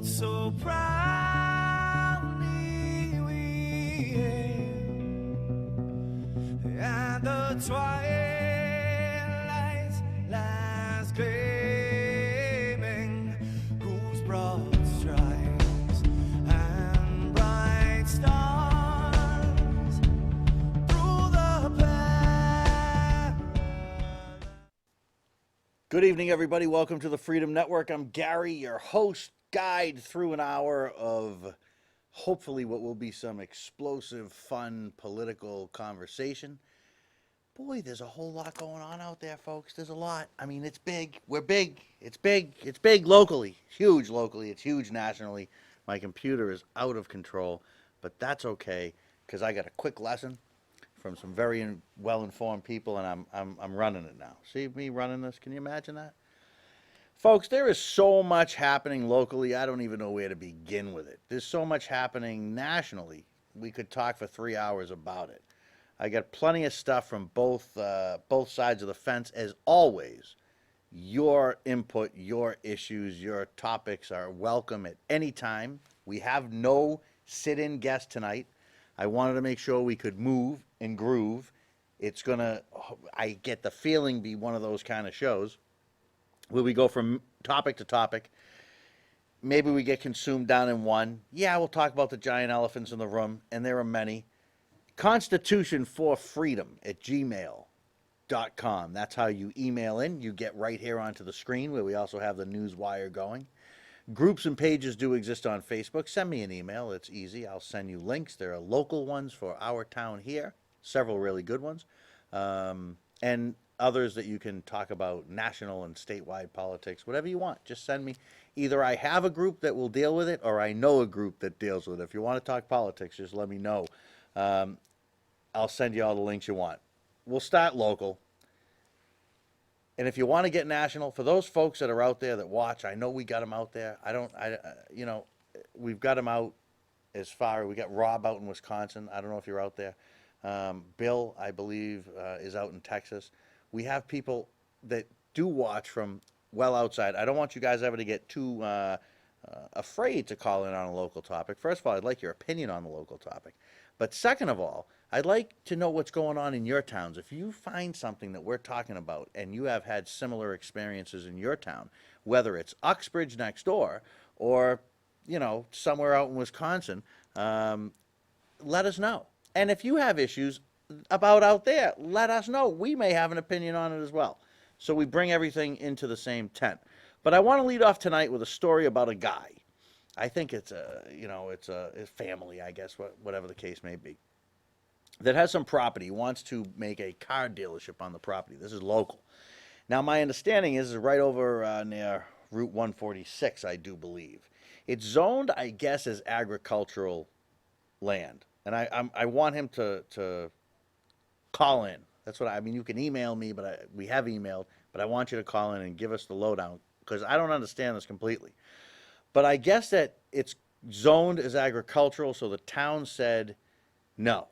so proudly we hailed, and the twilight's last gleaming, whose broad stripes and bright stars through the paradise. Good evening, everybody. Welcome to the Freedom Network. I'm Gary, your host, guide through an hour of hopefully what will be some explosive, fun, political conversation. Boy, there's a whole lot going on out there, folks. There's a lot. I mean, it's big. We're big. It's big. It's big locally. It's huge locally. It's huge nationally. My computer is out of control, but that's okay because I got a quick lesson from some very well-informed people, and I'm running it now. See me running this? Can you imagine that? Folks, there is so much happening locally, I don't even know where to begin with it. There's so much happening nationally. We could talk for 3 hours about it. I got plenty of stuff from both sides of the fence. As always, your input, your issues, your topics are welcome at any time. We have no sit-in guest tonight. I wanted to make sure we could move and groove. It's going to, I get the feeling, be one of those kind of shows where we go from topic to topic. Maybe we get consumed down in one. Yeah, we'll talk about the giant elephants in the room, and there are many. Constitution for Freedom at gmail.com. That's how you email in. You get right here onto the screen where we also have the news wire going. Groups and pages do exist on Facebook. Send me an email. It's easy. I'll send you links. There are local ones for our town here, several really good ones, and others that you can talk about national and statewide politics, whatever you want. Just send me. Either I have a group that will deal with it or I know a group that deals with it. If you want to talk politics, just let me know. I'll send you all the links you want. We'll start local. And if you want to get national, for those folks that are out there that watch, I know we got them out there. We've got them out as far. We got Rob out in Wisconsin. I don't know if you're out there. Bill, I believe, is out in Texas. We have people that do watch from well outside. I don't want you guys ever to get too afraid to call in on a local topic. First of all, I'd like your opinion on the local topic. But second of all, I'd like to know what's going on in your towns. If you find something that we're talking about and you have had similar experiences in your town, whether it's Uxbridge next door or, somewhere out in Wisconsin, let us know. And if you have issues about out there, let us know. We may have an opinion on it as well. So we bring everything into the same tent. But I want to lead off tonight with a story about a guy. I think it's a family, I guess, whatever the case may be, that has some property, wants to make a car dealership on the property. This is local. Now, my understanding is right over near Route 146, I do believe. It's zoned, I guess, as agricultural land. And I want him to call in. That's what I mean. You can email me, but we have emailed, but I want you to call in and give us the lowdown because I don't understand this completely. But I guess that it's zoned as agricultural, so the town said, no,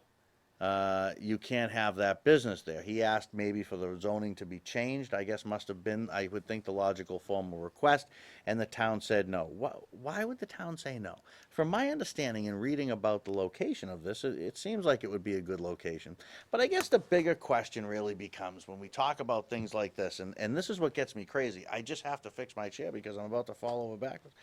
you can't have that business there. He asked maybe for the zoning to be changed. I guess must have been, I would think, the logical formal request, and the town said no. Why would the town say no? From my understanding and reading about the location of this, it seems like it would be a good location. But I guess the bigger question really becomes when we talk about things like this, and this is what gets me crazy. I just have to fix my chair because I'm about to fall over backwards.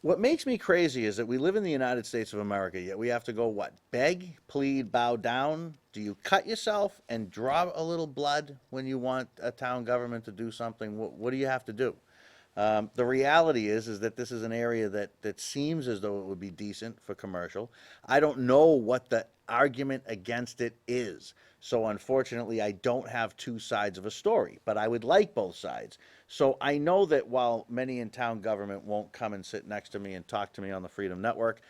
What makes me crazy is that we live in the United States of America, yet we have to go, what, beg, plead, bow down? Do you cut yourself and draw a little blood when you want a town government to do something? What do you have to do? The reality is that this is an area that seems as though it would be decent for commercial. I don't know what the argument against it is. So unfortunately, I don't have two sides of a story, but I would like both sides. So I know that while many in town government won't come and sit next to me and talk to me on the Freedom Network,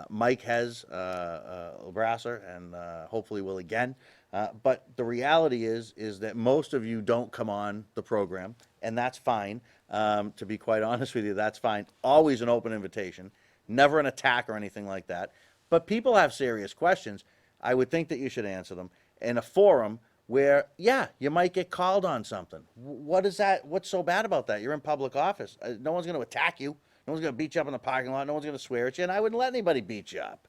Mike has, Brasser, and hopefully will again. But the reality is that most of you don't come on the program, and that's fine. To be quite honest with you, that's fine. Always an open invitation, never an attack or anything like that. But people have serious questions. I would think that you should answer them in a forum where, yeah, you might get called on something. What is that? What's so bad about that? You're in public office. No one's going to attack you. No one's going to beat you up in the parking lot. No one's going to swear at you, and I wouldn't let anybody beat you up.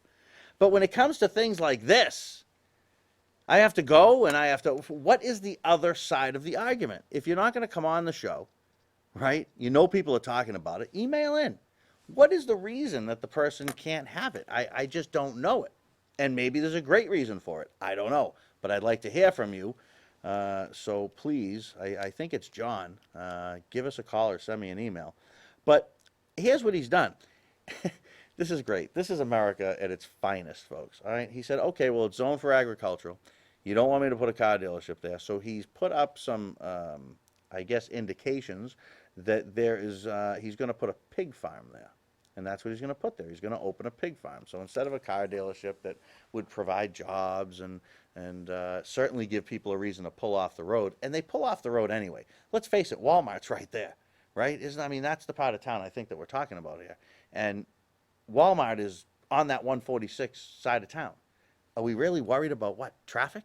But when it comes to things like this, I have to go and I have to. What is the other side of the argument? If you're not going to come on the show, right? You know people are talking about it. Email in. What is the reason that the person can't have it? I just don't know it. And maybe there's a great reason for it. I don't know. But I'd like to hear from you. So please, I think it's John. Give us a call or send me an email. But here's what he's done. This is great. This is America at its finest, folks. All right. He said, okay, well, it's zoned for agricultural. You don't want me to put a car dealership there. So he's put up some, I guess, indications that there is, he's going to put a pig farm there. And that's what he's going to put there. He's going to open a pig farm. So instead of a car dealership that would provide jobs and certainly give people a reason to pull off the road, and they pull off the road anyway. Let's face it, Walmart's right there, right? I mean, that's the part of town I think that we're talking about here. And Walmart is on that 146 side of town. Are we really worried about what? Traffic?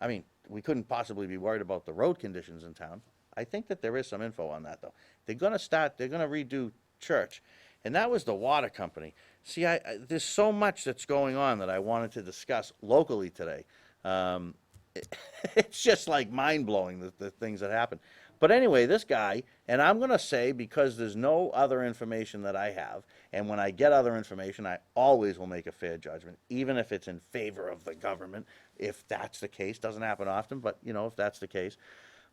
I mean, we couldn't possibly be worried about the road conditions in town. I think that there is some info on that, though. They're going to redo church. And that was the water company. See, there's so much that's going on that I wanted to discuss locally today. It's just like mind-blowing, the things that happen. But anyway, this guy, and I'm going to say, because there's no other information that I have, and when I get other information, I always will make a fair judgment, even if it's in favor of the government, if that's the case. Doesn't happen often, but, you know, if that's the case.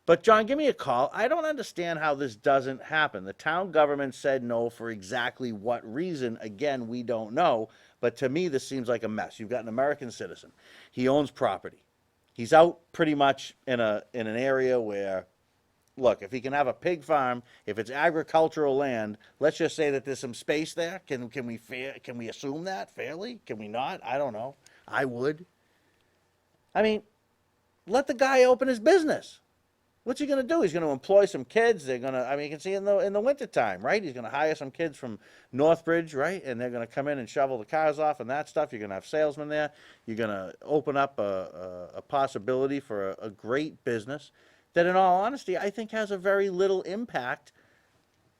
But, John, give me a call. I don't understand how this doesn't happen. The town government said no for exactly what reason. Again, we don't know. But to me, this seems like a mess. You've got an American citizen. He owns property. He's out pretty much in an area where, look, if he can have a pig farm, if it's agricultural land, let's just say that there's some space there. Can we assume that fairly? Can we not? I don't know. I would. I mean, let the guy open his business. What's he going to do? He's going to employ some kids. They're going to, I mean, you can see in the wintertime, right? He's going to hire some kids from Northbridge, right? And they're going to come in and shovel the cars off and that stuff. You're going to have salesmen there. You're going to open up a possibility for a great business that, in all honesty, I think has a very little impact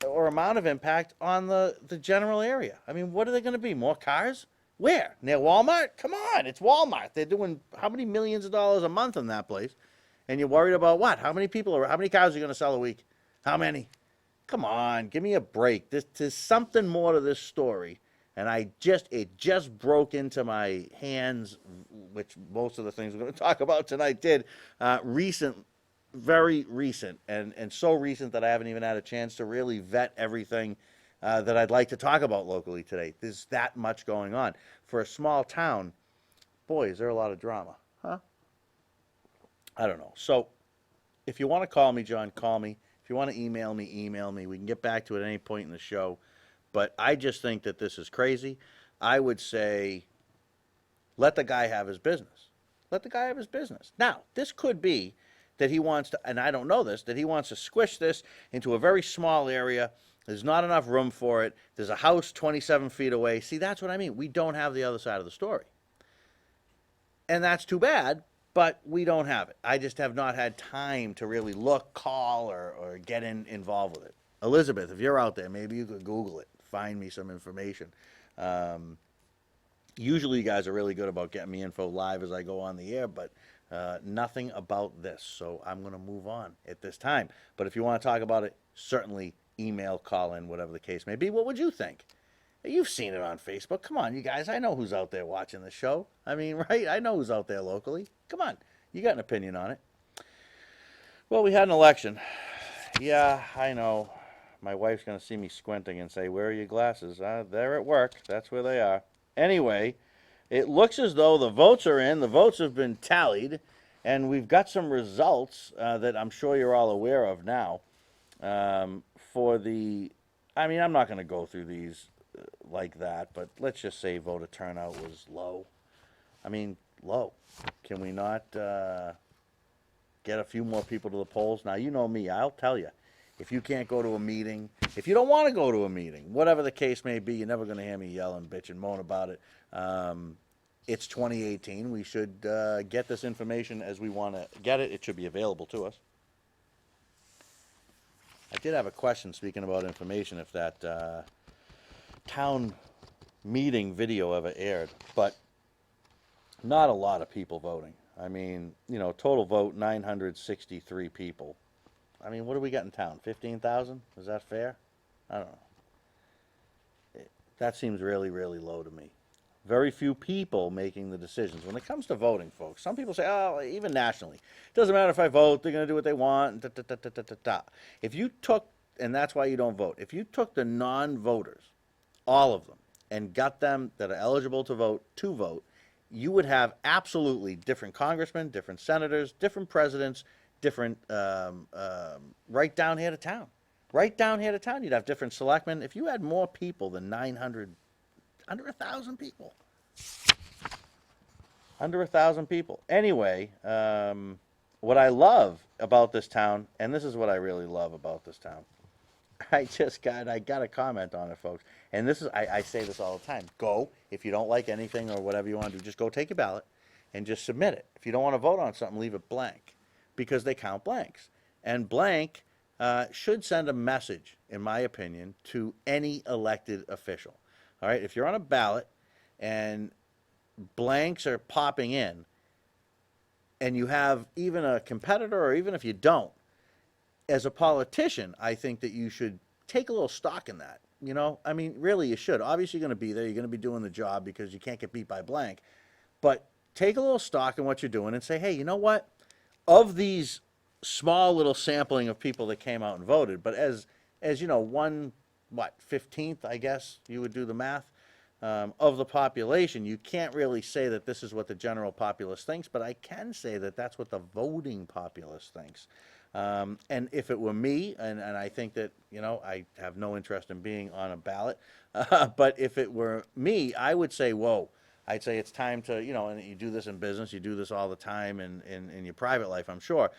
or amount of impact on the general area. I mean, what are they going to be? More cars? Where? Near Walmart? Come on, it's Walmart. They're doing how many millions of dollars a month in that place? And you're worried about what? How many cars are you going to sell a week? How many? Come on, give me a break. There's something more to this story. And it just broke into my hands, which most of the things we're going to talk about tonight did. Very recent, and so recent that I haven't even had a chance to really vet everything that I'd like to talk about locally today. There's that much going on. For a small town, boy, is there a lot of drama, huh? I don't know. So if you want to call me, John, call me. If you want to email me, email me. We can get back to it at any point in the show. But I just think that this is crazy. I would say let the guy have his business. Let the guy have his business. Now, this could be that he wants to, and I don't know this, that he wants to squish this into a very small area. There's not enough room for it. There's a house 27 feet away. See, that's what I mean. We don't have the other side of the story. And that's too bad. But we don't have it. I just have not had time to really look, call, or get involved with it. Elizabeth, if you're out there, maybe you could Google it. Find me some information. Usually you guys are really good about getting me info live as I go on the air, but nothing about this. So I'm going to move on at this time. But if you want to talk about it, certainly email, call in, whatever the case may be. What would you think? You've seen it on Facebook. Come on, you guys. I know who's out there watching the show. I mean, right? I know who's out there locally. Come on. You got an opinion on it. Well, we had an election. Yeah, I know. My wife's going to see me squinting and say, where are your glasses? They're at work. That's where they are. Anyway, it looks as though the votes are in. The votes have been tallied. And we've got some results that I'm sure you're all aware of now. I'm not going to go through these like that, but let's just say voter turnout was low. I mean, low. Can we not get a few more people to the polls? Now, you know me. I'll tell you, if you can't go to a meeting, if you don't want to go to a meeting, whatever the case may be, you're never going to hear me yell and bitch and moan about it. It's 2018. We should get this information as we want to get it. It should be available to us. I did have a question, speaking about information, if that town meeting video ever aired, but not a lot of people voting. I mean, total vote 963 people. I mean, what do we got in town? 15,000? Is that fair? I don't know. That seems really, really low to me. Very few people making the decisions. When it comes to voting, folks, some people say, oh, even nationally, it doesn't matter if I vote, they're going to do what they want. Da, da, da, da, da, da, da. If you took, and that's why you don't vote, if you took the non-voters, all of them, and got them that are eligible to vote, you would have absolutely different congressmen, different senators, different presidents, different, right down here to town. Right down here to town, you'd have different selectmen. If you had more people than 900, under 1,000 people. Under 1,000 people. Anyway, what I love about this town, and this is what I really love about this town, I got a comment on it, folks. And this is, I say this all the time. Go, if you don't like anything or whatever you want to do, just go take a ballot and just submit it. If you don't want to vote on something, leave it blank, because they count blanks. And blank should send a message, in my opinion, to any elected official. All right, if you're on a ballot and blanks are popping in, and you have even a competitor, or even if you don't, as a politician, I think that you should take a little stock in that. I mean, really, you should. Obviously, you're going to be there. You're going to be doing the job because you can't get beat by blank. But take a little stock in what you're doing and say, hey, you know what? Of these small little sampling of people that came out and voted, but as 15th, I guess you would do the math, of the population, you can't really say that this is what the general populace thinks, but I can say that that's what the voting populace thinks. And if it were me, and I think that, I have no interest in being on a ballot, but if it were me, I would say, whoa, I'd say it's time to, and you do this in business, you do this all the time in your private life, I'm sure.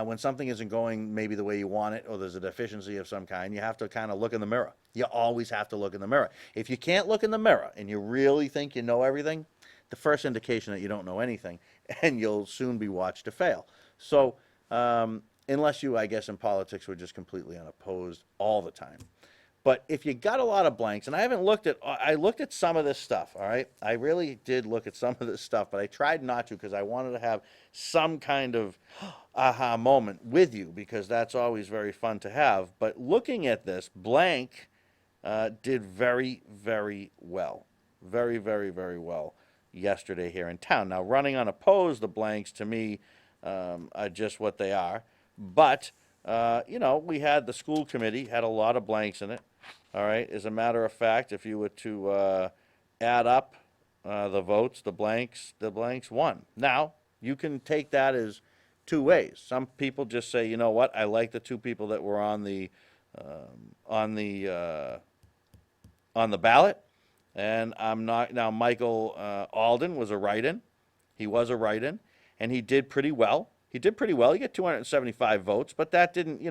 When something isn't going maybe the way you want it, or there's a deficiency of some kind, you have to kind of look in the mirror. You always have to look in the mirror. If you can't look in the mirror and you really think you know everything, the first indication that you don't know anything, and you'll soon be watched to fail. So, unless you, I guess, in politics were just completely unopposed all the time. But if you got a lot of blanks, and I looked at some of this stuff, all right? I really did look at some of this stuff, but I tried not to, because I wanted to have some kind of aha moment with you, because that's always very fun to have. But looking at this, blank did very, very well. Very, very, very well yesterday here in town. Now, running unopposed, the blanks, to me, are just what they are. But, we had the school committee, had a lot of blanks in it. All right. As a matter of fact, if you were to add up the votes, the blanks won. Now, you can take that as two ways. Some people just say, you know what, I like the two people that were on the ballot, and I'm not. Now, Michael Alden was a write-in. He was a write-in, and he did pretty well. He got 275 votes, but that didn't,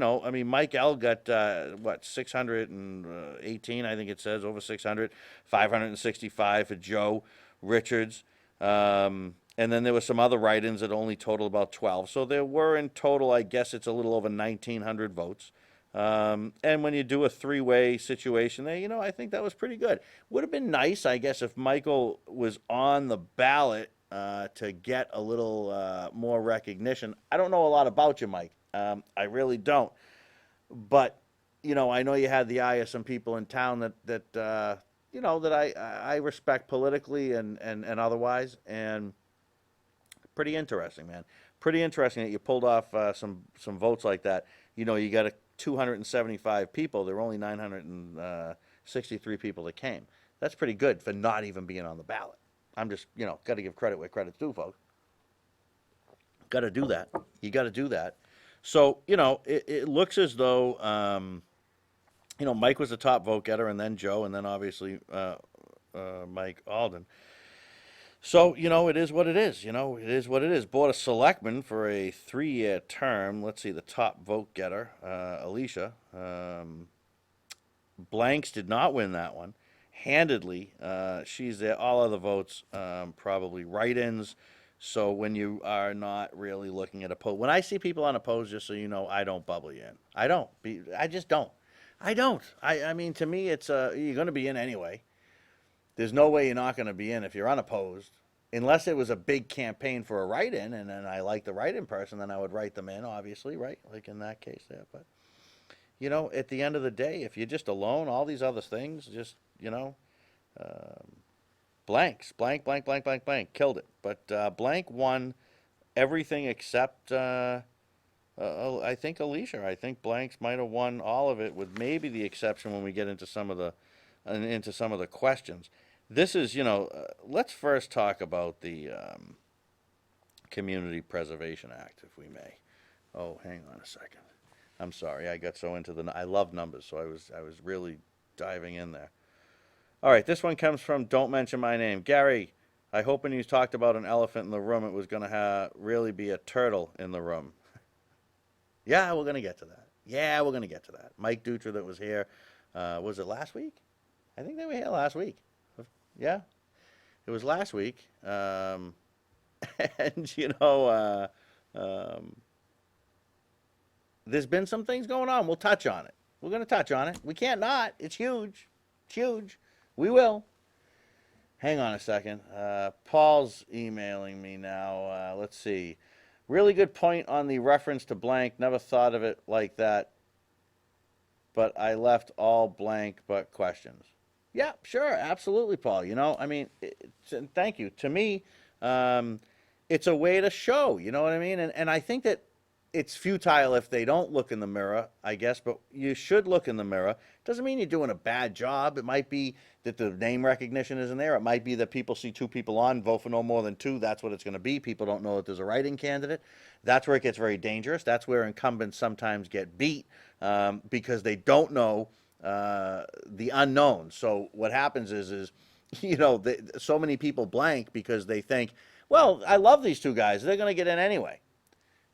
Mike L. got, 618, I think it says, over 600, 565 for Joe Richards. And then there were some other write-ins that only totaled about 12. So there were in total, I guess it's a little over 1,900 votes. And when you do a three-way situation there, I think that was pretty good. Would have been nice, I guess, if Michael was on the ballot to get a little more recognition. I don't know a lot about you, Mike. I really don't. But, I know you had the eye of some people in town that I respect politically and otherwise. And pretty interesting, man. Pretty interesting that you pulled off some votes like that. You got 275 people. There were only 963 people that came. That's pretty good for not even being on the ballot. I'm just, got to give credit where credit's due, folks. Got to do that. You got to do that. So, it looks as though, Mike was the top vote getter, and then Joe, and then obviously Mike Alden. So, it is what it is. It is what it is. Board of Selectmen for a 3-year term. Let's see, the top vote getter, Alicia. Blanks did not win that one. Handedly, she's there. All other votes, probably write-ins. So when you are not really looking at opposed, when I see people on opposed, just so you know, I don't bubble you in. I don't. I just don't. I don't. I mean, to me, it's you're going to be in anyway. there's no way you're not going to be in if you're unopposed, unless it was a big campaign for a write-in, and then I like the write-in person, then I would write them in, obviously, right? Like in that case there. But, at the end of the day, if you're just alone, all these other things, just, blanks, blank, blank, blank, blank, blank, killed it. But blank won everything except, I think Alicia. I think blanks might have won all of it, with maybe the exception when we get into some of the questions. This is, let's first talk about the Community Preservation Act, if we may. Oh, hang on a second. I'm sorry, I got so into I love numbers, so I was really diving in there. All right, this one comes from Don't Mention My Name. Gary, I hope when you talked about an elephant in the room, it was going to really be a turtle in the room. Yeah, we're going to get to that. Mike Dutra that was here, was it last week? I think they were here last week. Yeah, it was last week. And, there's been some things going on. We'll touch on it. We're going to touch on it. We can't not. It's huge. It's huge. We will. Hang on a second. Paul's emailing me now. Let's see. Really good point on the reference to blank. Never thought of it like that. But I left all blank but questions. Yeah, sure. Absolutely, Paul. Thank you. To me, it's a way to show, you know what I mean? And I think that it's futile if they don't look in the mirror, I guess, but you should look in the mirror. Doesn't mean you're doing a bad job. It might be that the name recognition isn't there. It might be that people see two people on, vote for no more than two. That's what it's going to be. People don't know that there's a write-in candidate. That's where it gets very dangerous. That's where incumbents sometimes get beat because they don't know the unknown. So what happens is so many people blank because they think, well, I love these two guys. They're going to get in anyway.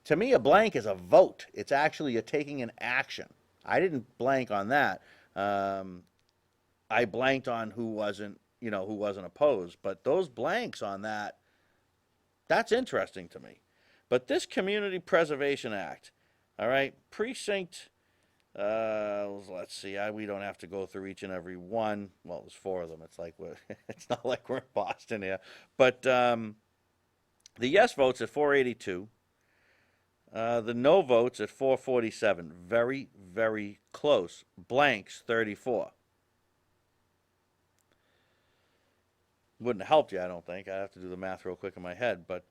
To me, a blank is a vote. It's actually you're taking an action. I didn't blank on that. I blanked on who wasn't opposed. But those blanks on that, that's interesting to me. But this Community Preservation Act, all right, precinct, let's see, we don't have to go through each and every one. Well, there's 4 of them. It's not like we're in Boston here. But the yes votes at 482. The no votes at 447. Very, very close. Blanks, 34. Wouldn't have helped you, I don't think. I'd have to do the math real quick in my head, but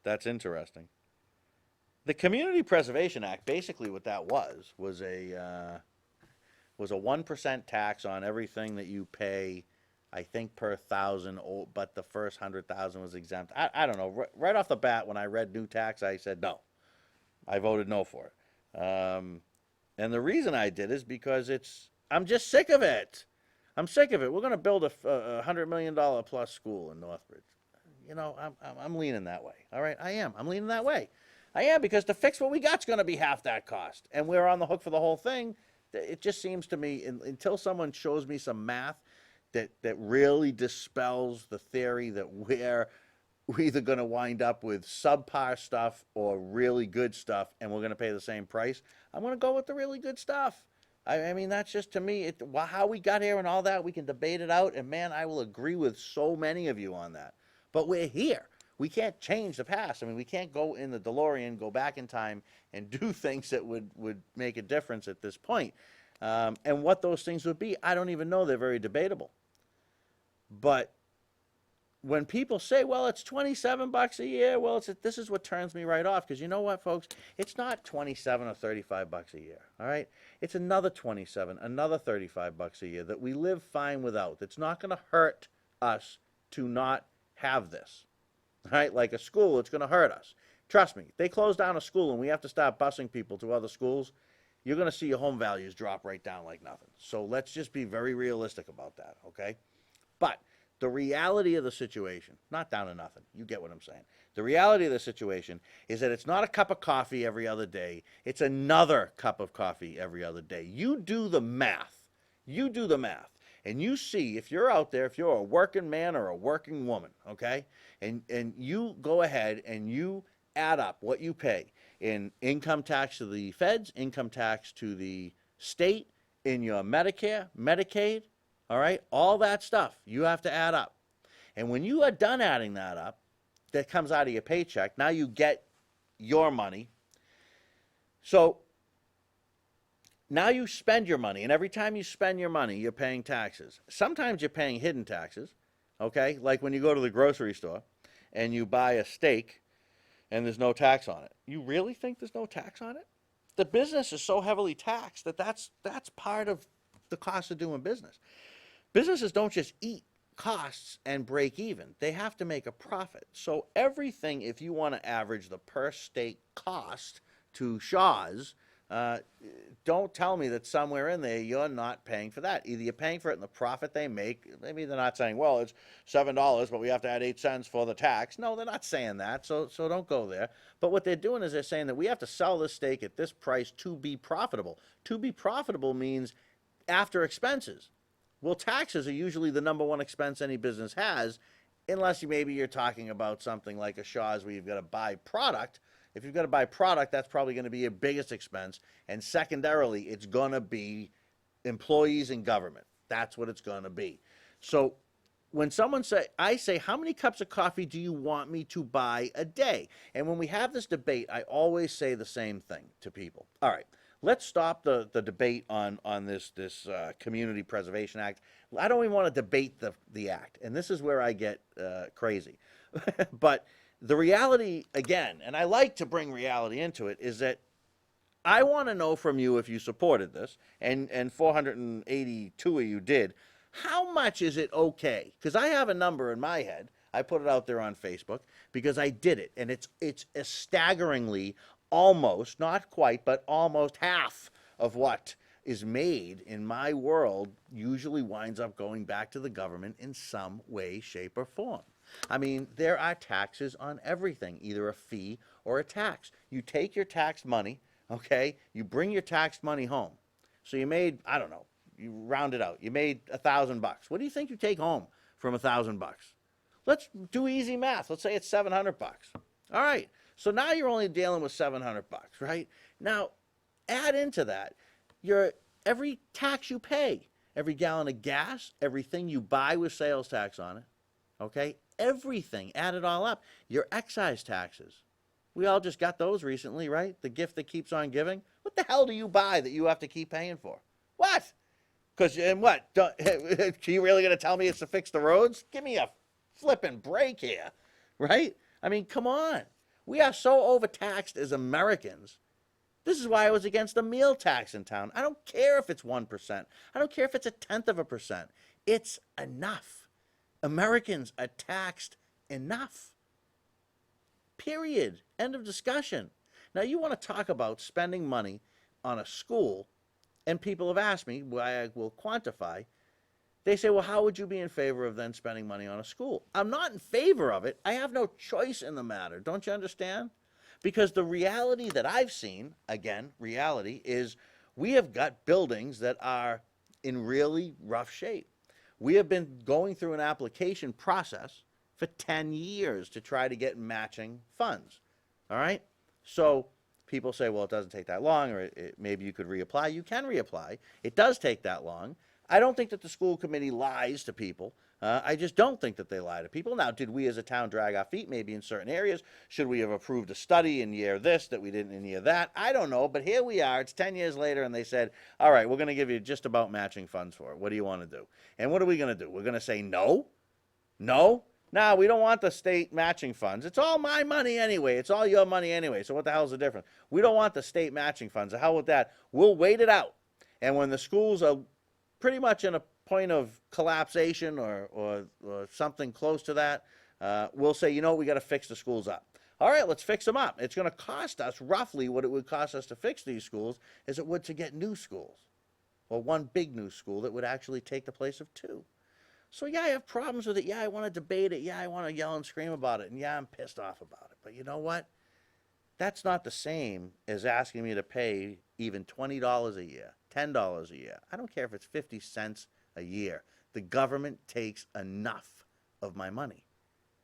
that's interesting. The Community Preservation Act, basically what that was a 1% tax on everything that you pay, I think, per 1,000, but the first 100,000 was exempt. I don't know. Right off the bat, when I read new tax, I said no. I voted no for it. And the reason I did is because I'm just sick of it. I'm sick of it. We're going to build a $100 million plus school in Northbridge. I'm leaning that way. All right, I am. I'm leaning that way. I am, because to fix what we got's going to be half that cost. And we're on the hook for the whole thing. It just seems to me, until someone shows me some math that really dispels the theory that we're either going to wind up with subpar stuff or really good stuff, and we're going to pay the same price, I'm going to go with the really good stuff. I mean, that's just, to me, how we got here and all that, we can debate it out, and man, I will agree with so many of you on that. But we're here. We can't change the past. I mean, we can't go in the DeLorean, go back in time, and do things that would make a difference at this point. And what those things would be, I don't even know. They're very debatable. But when people say, well, it's $27 a year, well, this is what turns me right off. Because you know what, folks? It's not $27 or $35 a year, all right? It's another $27, another $35 a year that we live fine without. It's not going to hurt us to not have this, all right? Like a school, it's going to hurt us. Trust me, if they close down a school and we have to start busing people to other schools, you're going to see your home values drop right down like nothing. So let's just be very realistic about that, okay? But the reality of the situation, not down to nothing, you get what I'm saying. The reality of the situation is that it's not a cup of coffee every other day. It's another cup of coffee every other day. You do the math. You do the math. And you see, if you're out there, if you're a working man or a working woman, okay, and you go ahead and you add up what you pay in income tax to the feds, income tax to the state, in your Medicare, Medicaid, All right? All that stuff you have to add up. And when you are done adding that up, that comes out of your paycheck, now you get your money. So now you spend your money, and every time you spend your money, you're paying taxes. Sometimes you're paying hidden taxes, okay? Like when you go to the grocery store and you buy a steak and there's no tax on it. You really think there's no tax on it? The business is so heavily taxed that that's part of the cost of doing business. Businesses don't just eat costs and break even. They have to make a profit. So everything, if you want to average the per steak cost to Shaw's, don't tell me that somewhere in there you're not paying for that. Either you're paying for it in the profit they make. Maybe they're not saying, well, it's $7, but we have to add 8 cents for the tax. No, they're not saying that, so don't go there. But what they're doing is they're saying that we have to sell this steak at this price to be profitable. To be profitable means after expenses. Well, taxes are usually the number one expense any business has, unless maybe you're talking about something like a Shaw's where you've got to buy product. If you've got to buy product, that's probably going to be your biggest expense. And secondarily, it's going to be employees and government. That's what it's going to be. So when I say, how many cups of coffee do you want me to buy a day? And when we have this debate, I always say the same thing to people. All right, let's stop the debate on this Community Preservation Act. I don't even want to debate the act. And this is where I get crazy. But the reality, again, and I like to bring reality into it, is that I want to know from you if you supported this, and 482 of you did, how much is it okay? Because I have a number in my head. I put it out there on Facebook because I did it, and it's a staggeringly almost, not quite, but almost half of what is made in my world usually winds up going back to the government in some way, shape, or form. I mean, there are taxes on everything, either a fee or a tax. You take your tax money, okay? You bring your tax money home. So you made, I don't know, you round it out. You made $1,000. What do you think you take home from $1,000? Let's do easy math. Let's say it's $700. All right. So now you're only dealing with $700, right? Now, add into that every tax you pay, every gallon of gas, everything you buy with sales tax on it, okay? Everything, add it all up. Your excise taxes. We all just got those recently, right? The gift that keeps on giving. What the hell do you buy that you have to keep paying for? What? Because, and what? Are you really going to tell me it's to fix the roads? Give me a flipping break here, right? I mean, come on. We are so overtaxed as Americans. This is why I was against the meal tax in town. I don't care if it's 1%. I don't care if it's 0.1%. It's enough. Americans are taxed enough. Period. End of discussion. Now, you want to talk about spending money on a school, and people have asked me, why I will quantify. They say, well, how would you be in favor of then spending money on a school? I'm not in favor of it. I have no choice in the matter. Don't you understand? Because the reality that I've seen, again, reality, is we have got buildings that are in really rough shape. We have been going through an application process for 10 years to try to get matching funds. All right? So people say, well, it doesn't take that long, or maybe you could reapply. You can reapply. It does take that long. I don't think that the school committee lies to people. I just don't think that they lie to people. Now, did we as a town drag our feet maybe in certain areas? Should we have approved a study in year this that we didn't in year that? I don't know, but here we are. It's 10 years later, and they said, all right, we're going to give you just about matching funds for it. What do you want to do? And what are we going to do? We're going to say no? No? No, we don't want the state matching funds. It's all my money anyway. It's all your money anyway. So what the hell's the difference? We don't want the state matching funds. The hell with that. We'll wait it out. And when the schools are pretty much in a point of collapsation or something close to that, we'll say, you know, we got to fix the schools up. All right, let's fix them up. It's going to cost us roughly what it would cost us to fix these schools as it would to get new schools, or one big new school that would actually take the place of two. So yeah, I have problems with it. Yeah, I want to debate it. Yeah, I want to yell and scream about it. And yeah, I'm pissed off about it. But you know what? That's not the same as asking me to pay even $20 a year, $10 a year. I don't care if it's 50 cents a year. The government takes enough of my money.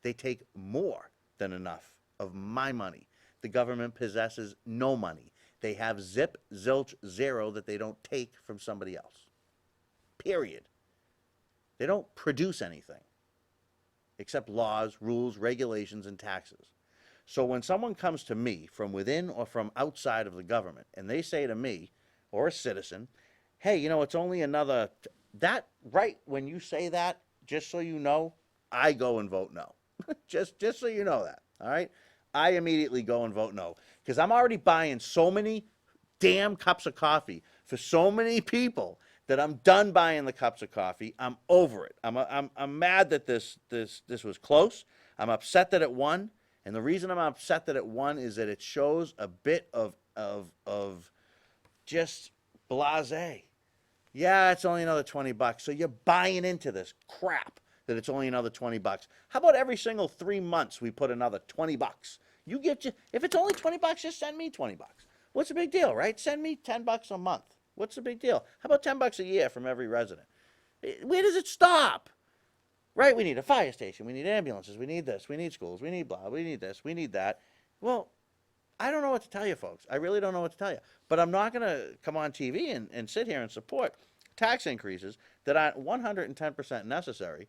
They take more than enough of my money. The government possesses no money. They have zip, zilch, zero that they don't take from somebody else. Period. They don't produce anything except laws, rules, regulations, and taxes. So when someone comes to me from within or from outside of the government and they say to me or a citizen, hey, it's only another, that, right when you say that, just so you know, I go and vote no. just so you know that, all right? I immediately go and vote no because I'm already buying so many damn cups of coffee for so many people that I'm done buying the cups of coffee. I'm over it. I'm mad that this was close. I'm upset that it won. And the reason I'm upset that it won is that it shows a bit of just blasé. Yeah, it's only another $20. So you're buying into this crap that it's only another $20. How about every single 3 months we put another $20? If it's only $20, just send me $20. What's the big deal, right? Send me $10 a month. What's the big deal? How about $10 a year from every resident? Where does it stop? Right? We need a fire station. We need ambulances. We need this. We need schools. We need blah. We need this. We need that. Well, I don't know what to tell you, folks. I really don't know what to tell you. But I'm not going to come on TV and sit here and support tax increases that aren't 110% necessary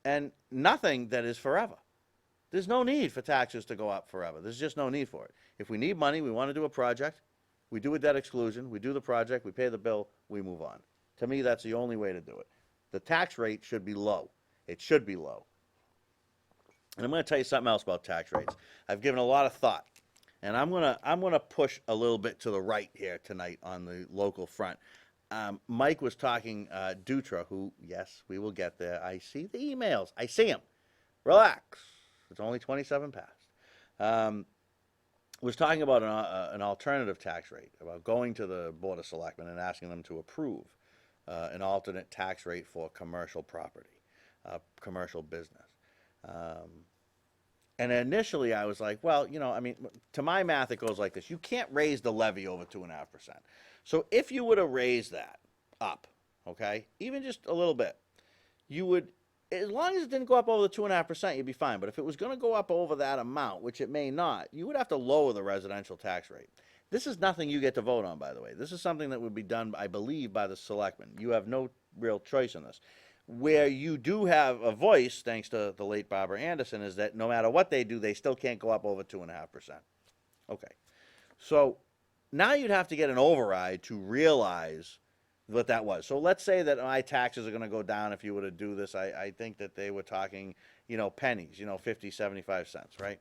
and nothing that is forever. There's no need for taxes to go up forever. There's just no need for it. If we need money, we want to do a project, we do a debt exclusion, we do the project, we pay the bill, we move on. To me, that's the only way to do it. The tax rate should be low. It should be low. And I'm going to tell you something else about tax rates. I've given a lot of thought, and I'm going to push a little bit to the right here tonight on the local front. Mike was talking, Dutra, who, yes, we will get there. I see the emails. I see them. Relax. It's only 27 past. Was talking about an alternative tax rate, about going to the Board of Selectmen and asking them to approve an alternate tax rate for commercial property, commercial business. And initially I was like, well, to my math, it goes like this. You can't raise the levy over 2.5%. So if you were to raise that up, okay, even just a little bit, you would, as long as it didn't go up over the 2.5%, you'd be fine. But if it was going to go up over that amount, which it may not, you would have to lower the residential tax rate. This is nothing you get to vote on, by the way. This is something that would be done, I believe, by the selectmen. You have no real choice in this. Where you do have a voice, thanks to the late Barbara Anderson, is that no matter what they do, they still can't go up over 2.5%. Okay. So now you'd have to get an override to realize what that was. So let's say that my taxes are going to go down if you were to do this. I think that they were talking, pennies, 50, 75 cents, right?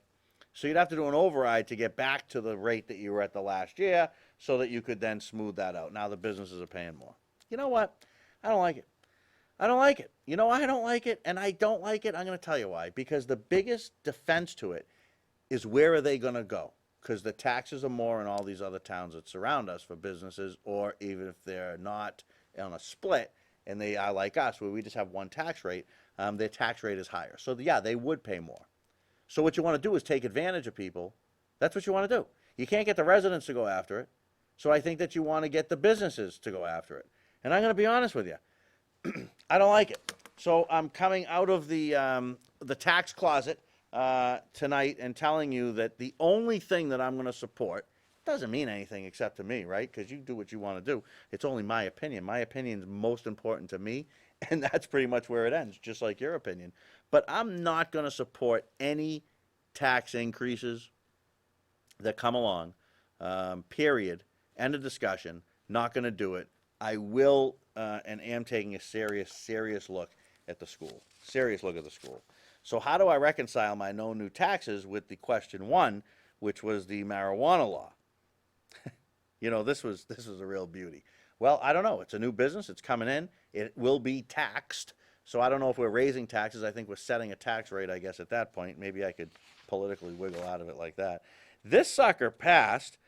So you'd have to do an override to get back to the rate that you were at the last year so that you could then smooth that out. Now the businesses are paying more. You know what? I don't like it. I don't like it. You know why I don't like it? And I don't like it, I'm going to tell you why. Because the biggest defense to it is where are they going to go? Because the taxes are more in all these other towns that surround us for businesses, or even if they're not on a split and they are like us, where we just have one tax rate, their tax rate is higher. So yeah, they would pay more. So what you want to do is take advantage of people. That's what you want to do. You can't get the residents to go after it. So I think that you want to get the businesses to go after it. And I'm going to be honest with you. I don't like it. So I'm coming out of the tax closet tonight and telling you that the only thing that I'm going to support doesn't mean anything except to me, right? Because you do what you want to do. It's only my opinion. My opinion is most important to me, and that's pretty much where it ends, just like your opinion. But I'm not going to support any tax increases that come along, period. End of discussion. Not going to do it. I will and am taking a serious look at the school. Serious look at the school. So how do I reconcile my no new taxes with the question one, which was the marijuana law? This was a real beauty. Well, I don't know. It's a new business. It's coming in. It will be taxed. So I don't know if we're raising taxes. I think we're setting a tax rate, I guess, at that point. Maybe I could politically wiggle out of it like that. This sucker passed.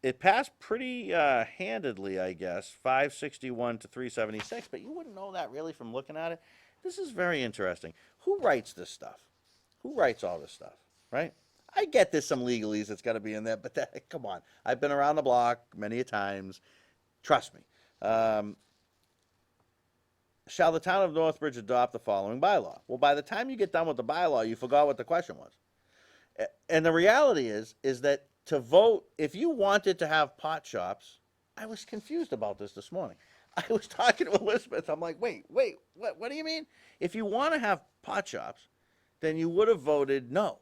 It passed pretty handedly, I guess, 561 to 376, but you wouldn't know that really from looking at it. This is very interesting. Who writes this stuff? Who writes all this stuff, right? I get there's some legalese that's got to be in there, but come on. I've been around the block many a times. Trust me. Shall the town of Northbridge adopt the following bylaw? Well, by the time you get done with the bylaw, you forgot what the question was. And the reality is that to vote, if you wanted to have pot shops, I was confused about this morning. I was talking to Elizabeth. I'm like, wait, what do you mean? If you want to have pot shops, then you would have voted no.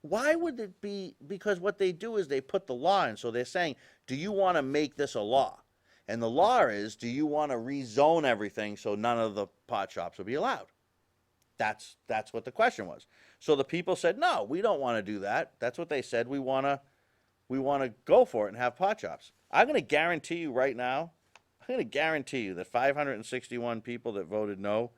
Why would it be? Because what they do is they put the law in. So they're saying, do you want to make this a law? And the law is, do you want to rezone everything so none of the pot shops will be allowed? That's what the question was. So the people said, no, we don't want to do that. That's what they said. We want to go for it and have pot shops. I'm going to guarantee you right now, I'm going to guarantee you that 561 people that voted no,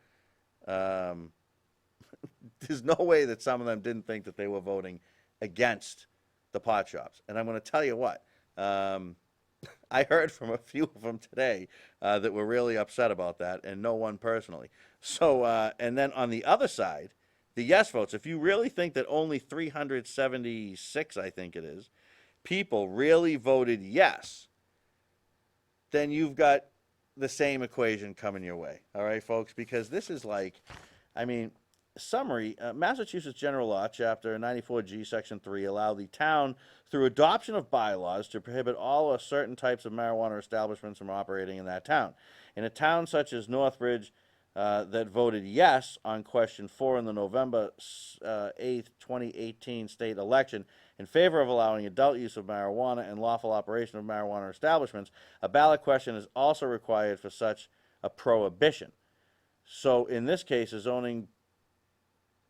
there's no way that some of them didn't think that they were voting against the pot shops. And I'm going to tell you what, I heard from a few of them today that were really upset about that, and no one personally. So, and then on the other side, the yes votes, if you really think that only 376, I think it is, people really voted yes, then you've got the same equation coming your way. All right, folks? Because this is like, I mean, summary, Massachusetts General Law, Chapter 94G, Section 3, allow the town, through adoption of bylaws, to prohibit all or certain types of marijuana establishments from operating in that town. In a town such as Northbridge, that voted yes on question 4 in the November 8th, 2018 state election in favor of allowing adult use of marijuana and lawful operation of marijuana establishments, a ballot question is also required for such a prohibition. So in this case, a zoning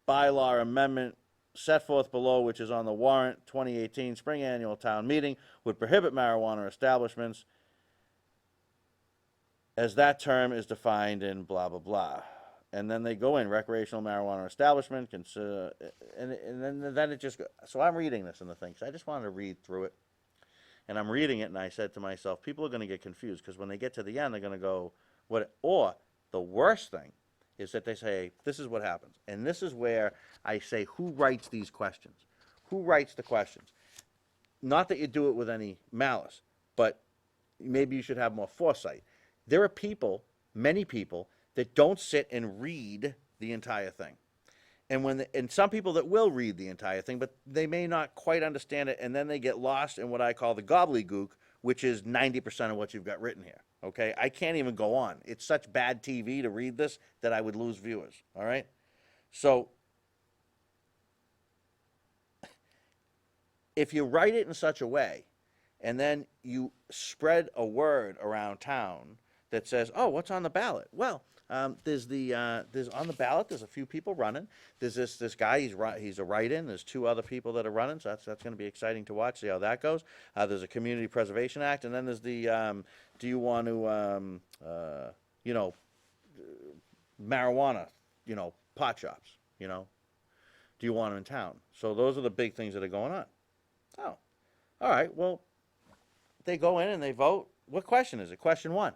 bylaw amendment set forth below, which is on the warrant 2018 spring annual town meeting, would prohibit marijuana establishments as that term is defined in blah, blah, blah. And then they go in, recreational marijuana establishment, and then it just goes. So I'm reading this in the thing, because I just wanted to read through it. And I'm reading it, and I said to myself, people are going to get confused, because when they get to the end, they're going to go, what? Or the worst thing is that they say, this is what happens. And this is where I say, who writes these questions? Who writes the questions? Not that you do it with any malice, but maybe you should have more foresight. There are people, many people, that don't sit and read the entire thing. And some people that will read the entire thing, but they may not quite understand it, and then they get lost in what I call the gobbledygook, which is 90% of what you've got written here. Okay? I can't even go on. It's such bad TV to read this that I would lose viewers. All right? So, if you write it in such a way, and then you spread a word around town that says, oh, what's on the ballot? Well, there's on the ballot, there's a few people running. There's this guy, he's a write-in. There's 2 other people that are running, so that's going to be exciting to watch, see how that goes. There's a Community Preservation Act, and then there's the, do you want to, marijuana, pot shops, do you want them in town? So those are the big things that are going on. Oh, all right, well, they go in and they vote. What question is it? Question 1.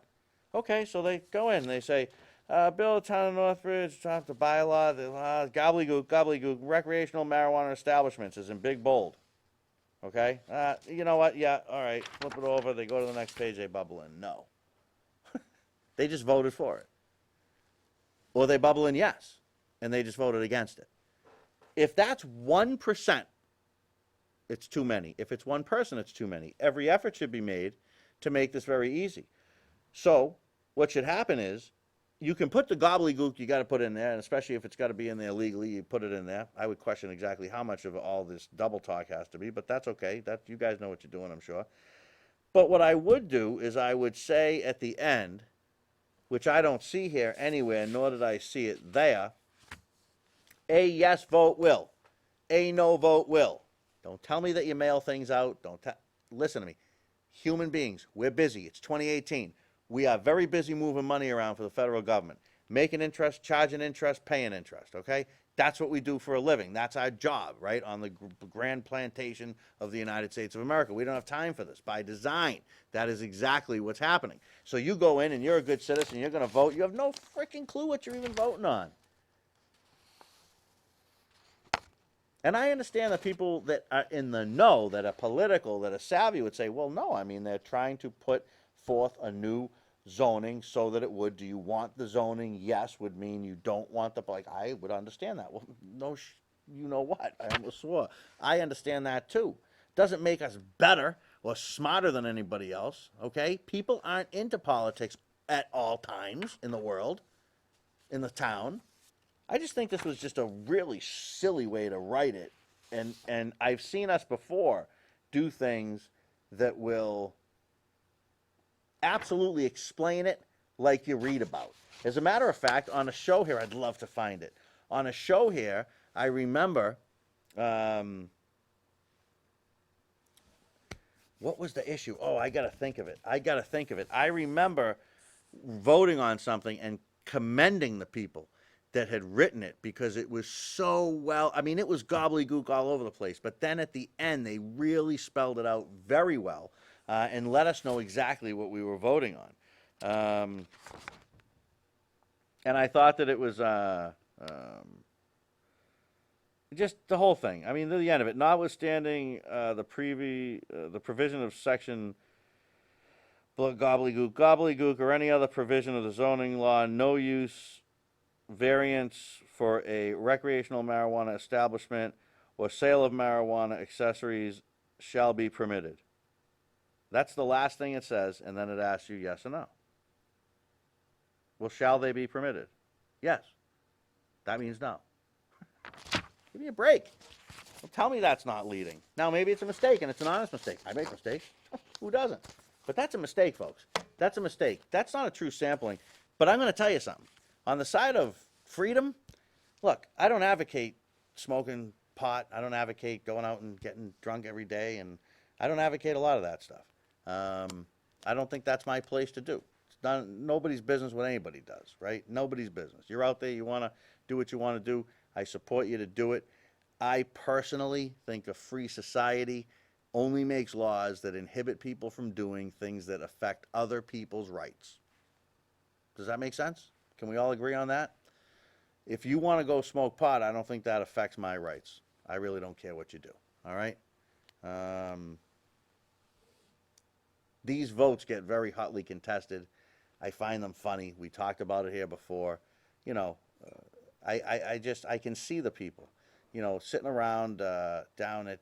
Okay, so they go in, they say, Bill of Town of Northbridge, draft the bylaw, gobbledygook, recreational marijuana establishments is in big bold. Okay? You know what? Yeah, all right, flip it over, they go to the next page, they bubble in no. They just voted for it. Or they bubble in yes, and they just voted against it. If that's 1%, it's too many. If it's one person, it's too many. Every effort should be made to make this very easy. So what should happen is you can put the gobbledygook you got to put in there, and especially if it's got to be in there legally, you put it in there. I would question exactly how much of all this double talk has to be, but that's okay. You guys know what you're doing, I'm sure. But what I would do is I would say at the end, which I don't see here anywhere, nor did I see it there, a yes vote will, a no vote will. Don't tell me that you mail things out. Listen to me. Human beings, we're busy. It's 2018. We are very busy moving money around for the federal government. Making interest, charging interest, paying interest, okay? That's what we do for a living. That's our job, right, on the grand plantation of the United States of America. We don't have time for this. By design, that is exactly what's happening. So you go in and you're a good citizen, you're going to vote. You have no freaking clue what you're even voting on. And I understand that people that are in the know, that are political, that are savvy would say, well, no, I mean, they're trying to put forth a new zoning so that it would, do you want the zoning? Yes would mean you don't want the, like, I would understand that. Well, no, you know what? I almost swore. I understand that too. Doesn't make us better or smarter than anybody else, okay? People aren't into politics at all times in the world, in the town. I just think this was just a really silly way to write it. And I've seen us before do things that will absolutely explain it like you read about. As a matter of fact, on a show here, I'd love to find it. On a show here, I remember, what was the issue? Oh, I got to think of it. I remember voting on something and commending the people that had written it because it was so well. I mean, it was gobbledygook all over the place. But then at the end, they really spelled it out very well and let us know exactly what we were voting on. And I thought that it was just the whole thing. I mean, the end of it. Notwithstanding the provision of section gobbledygook, or any other provision of the zoning law, no use variance for a recreational marijuana establishment or sale of marijuana accessories shall be permitted. That's the last thing it says, and then it asks you yes or no. Well, shall they be permitted? Yes. That means no. Give me a break. Well, tell me that's not leading. Now, maybe it's a mistake, and it's an honest mistake. I make mistakes. Who doesn't? But that's a mistake, folks. That's a mistake. That's not a true sampling. But I'm going to tell you something. On the side of freedom, look, I don't advocate smoking pot. I don't advocate going out and getting drunk every day, and I don't advocate a lot of that stuff. I don't think that's my place to do. It's not nobody's business what anybody does, right? Nobody's business. You're out there, you want to do what you want to do. I support you to do it. I personally think a free society only makes laws that inhibit people from doing things that affect other people's rights. Does that make sense? Can we all agree on that? If you want to go smoke pot, I don't think that affects my rights. I really don't care what you do, all right? These votes get very hotly contested. I find them funny. We talked about it here before. You know, I can see the people, you know, sitting around down at,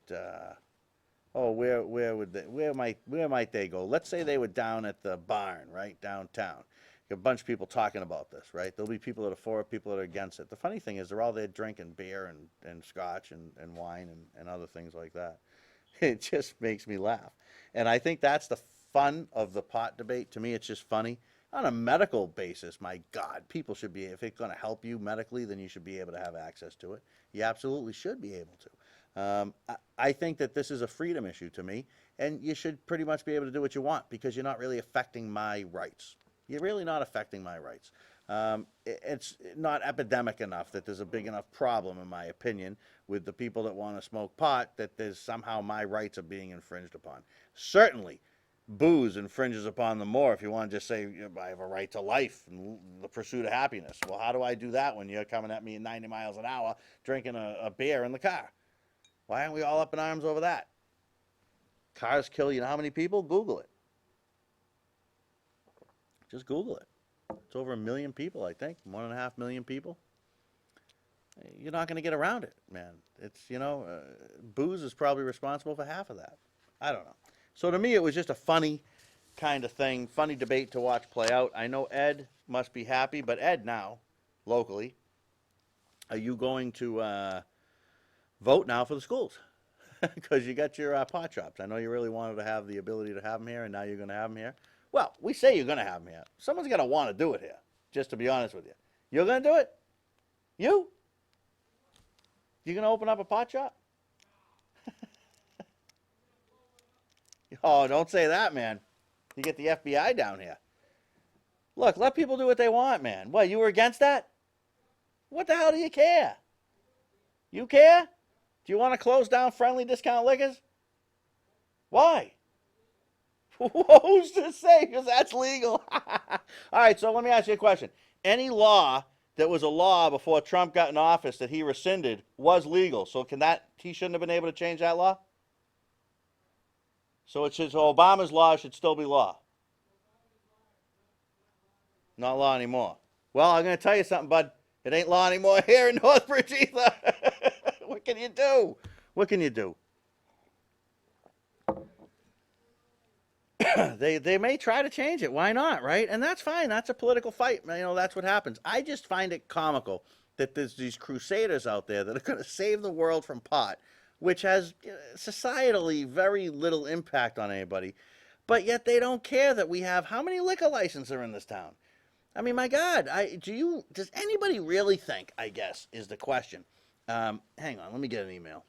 where might they go? Let's say they were down at the barn, right, downtown. A bunch of people talking about this, right? There'll be people that are for it, people that are against it. The funny thing is they're all there drinking beer and scotch and wine and other things like that. It just makes me laugh. And I think that's the fun of the pot debate. To me, it's just funny. On a medical basis, my God, people should be, if it's going to help you medically, then you should be able to have access to it. You absolutely should be able to. I think that this is a freedom issue to me, and you should pretty much be able to do what you want because you're not really affecting my rights. You're really not affecting my rights. It's not epidemic enough that there's a big enough problem, in my opinion, with the people that want to smoke pot that there's somehow my rights are being infringed upon. Certainly, booze infringes upon them more if you want to just say, you know, I have a right to life and the pursuit of happiness. Well, how do I do that when you're coming at me at 90 miles an hour drinking a beer in the car? Why aren't we all up in arms over that? Cars kill you know how many people? Google it. Just Google it. It's over 1 million people, I think. 1.5 million people. You're not going to get around it, man. It's, you know, booze is probably responsible for half of that. I don't know. So to me, it was just a funny kind of thing, funny debate to watch play out. I know Ed must be happy, but Ed now, locally, are you going to vote now for the schools? Because you got your pot shops. I know you really wanted to have the ability to have them here, and now you're going to have them here. Well, we say you're going to have them here. Someone's going to want to do it here, just to be honest with you. You're going to do it? You? You going to open up a pot shop? Oh, don't say that, man. You get the FBI down here. Look, let people do what they want, man. What, you were against that? What the hell do you care? You care? Do you want to close down friendly discount liquors? Why? Who's to say? Because that's legal. All right, so let me ask you a question. Any law that was a law before Trump got in office that he rescinded was legal. So he shouldn't have been able to change that law? So Obama's law should still be law. Not law anymore. Well, I'm going to tell you something, bud. It ain't law anymore here in Northbridge either. What can you do? What can you do? they may try to change it. Why not, right? And that's fine. That's a political fight. You know, that's what happens. I just find it comical that there's these crusaders out there that are going to save the world from pot, which has societally very little impact on anybody, but yet they don't care that we have how many liquor licenses are in this town. I mean, my God, does anybody really think, I guess, is the question. Hang on, let me get an email.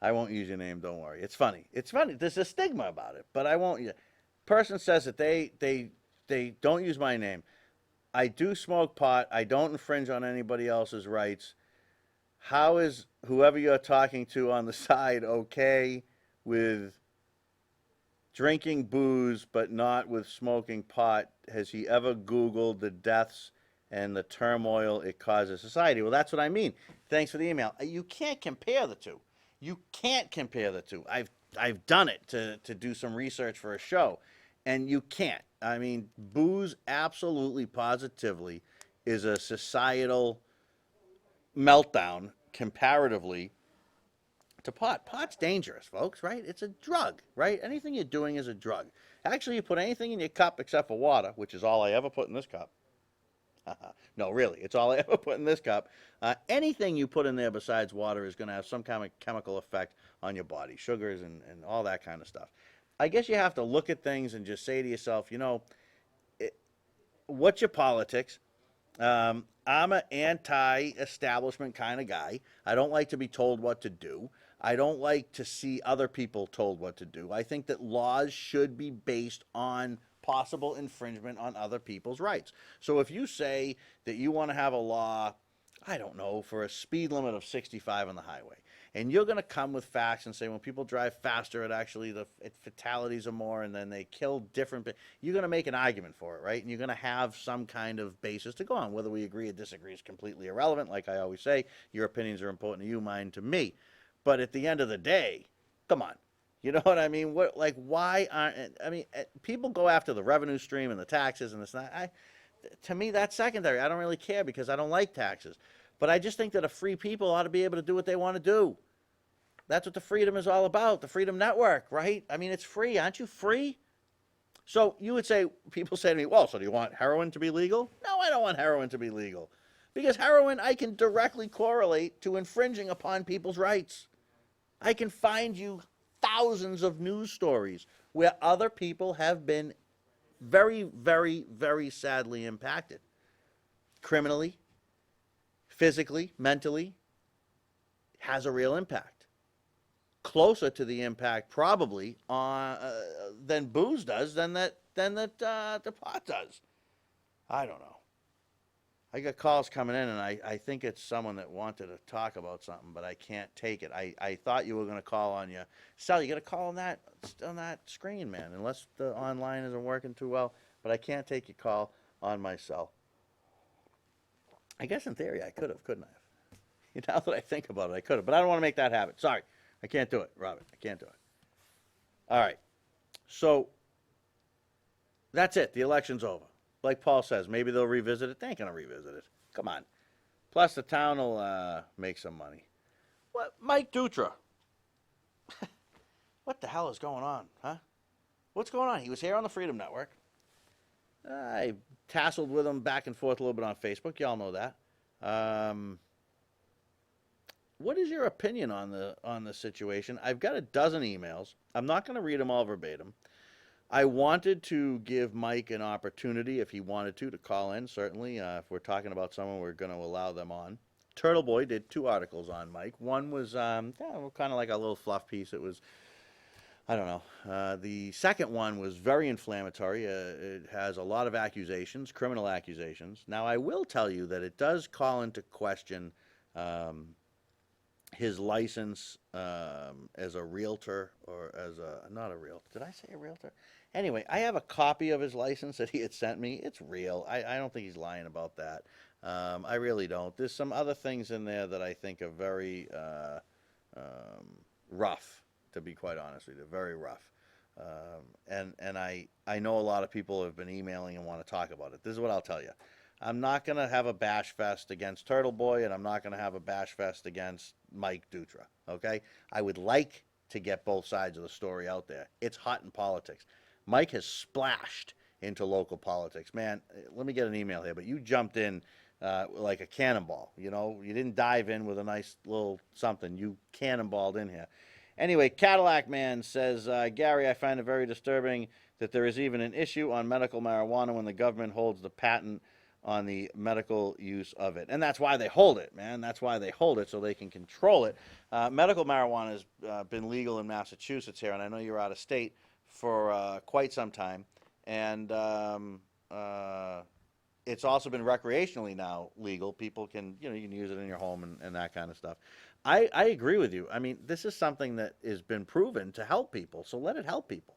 I won't use your name, don't worry. It's funny. It's funny. There's a stigma about it, but I won't. Person says that they don't use my name. I do smoke pot. I don't infringe on anybody else's rights. How is whoever you're talking to on the side okay with drinking booze but not with smoking pot? Has he ever Googled the deaths and the turmoil it causes society? Well, that's what I mean. Thanks for the email. You can't compare the two. You can't compare the two. I've done it to do some research for a show, and you can't. I mean, booze absolutely, positively is a societal meltdown comparatively to pot. Pot's dangerous, folks, right? It's a drug, right? Anything you're doing is a drug. Actually, you put anything in your cup except for water, which is all I ever put in this cup. No, really, it's all I ever put in this cup. Anything you put in there besides water is going to have some kind of chemical effect on your body, sugars and all that kind of stuff. I guess you have to look at things and just say to yourself, you know, what's your politics? I'm an anti-establishment kind of guy. I don't like to be told what to do. I don't like to see other people told what to do. I think that laws should be based on possible infringement on other people's rights. So if you say that you want to have a law, I don't know, for a speed limit of 65 on the highway, and you're going to come with facts and say when people drive faster, the fatalities are more, and then they kill different. You're going to make an argument for it, right? And you're going to have some kind of basis to go on. Whether we agree or disagree is completely irrelevant. Like I always say, your opinions are important to you, mine to me. But at the end of the day, come on. You know what I mean? Why aren't, people go after the revenue stream and the taxes and this and that. To me, that's secondary. I don't really care because I don't like taxes. But I just think that a free people ought to be able to do what they want to do. That's what the freedom is all about, the Freedom Network, right? I mean, it's free. Aren't you free? So you would say, people say to me, well, so do you want heroin to be legal? No, I don't want heroin to be legal. Because heroin, I can directly correlate to infringing upon people's rights. I can find you thousands of news stories where other people have been very, very, very sadly impacted. Criminally, physically, mentally, has a real impact. Closer to the impact probably than booze does, than the pot does. I don't know. I got calls coming in, and I think it's someone that wanted to talk about something, but I can't take it. I thought you were going to call on you. Sal, you got to call on that screen, man, unless the online isn't working too well. But I can't take your call on my cell. I guess in theory I could have, couldn't I? Now that I think about it, I could have. But I don't want to make that habit. Sorry. I can't do it, Robert. I can't do it. All right. So that's it. The election's over. Like Paul says, maybe they'll revisit it. They ain't going to revisit it. Come on. Plus, the town will make some money. What? Mike Dutra. What the hell is going on, huh? What's going on? He was here on the Freedom Network. I tasseled with him back and forth a little bit on Facebook. Y'all know that. What is your opinion on the situation? I've got a dozen emails. I'm not going to read them all verbatim. I wanted to give Mike an opportunity, if he wanted to call in, certainly. If we're talking about someone, we're going to allow them on. Turtle Boy did 2 articles on Mike. One was kind of like a little fluff piece. It was, I don't know. The second one was very inflammatory. It has a lot of accusations, criminal accusations. Now, I will tell you that it does call into question his license as a realtor, or as not a realtor. Did I say a realtor? Anyway, I have a copy of his license that he had sent me. It's real. I don't think he's lying about that. I really don't. There's some other things in there that I think are very rough, to be quite honest with you. They're very rough. And I know a lot of people have been emailing and want to talk about it. This is what I'll tell you. I'm not going to have a bash fest against Turtle Boy, and I'm not going to have a bash fest against Mike Dutra, okay? I would like to get both sides of the story out there. It's hot in politics. Mike has splashed into local politics. Man, let me get an email here, but you jumped in like a cannonball. You know, you didn't dive in with a nice little something. You cannonballed in here. Anyway, Cadillac Man says, Gary, I find it very disturbing that there is even an issue on medical marijuana when the government holds the patent on the medical use of it. And that's why they hold it, man. That's why they hold it, so they can control it. Medical marijuana has been legal in Massachusetts here, and I know you're out of state for quite some time. And it's also been recreationally now legal. People can, you can use it in your home and that kind of stuff. I agree with you. I mean, this is something that has been proven to help people, so let it help people.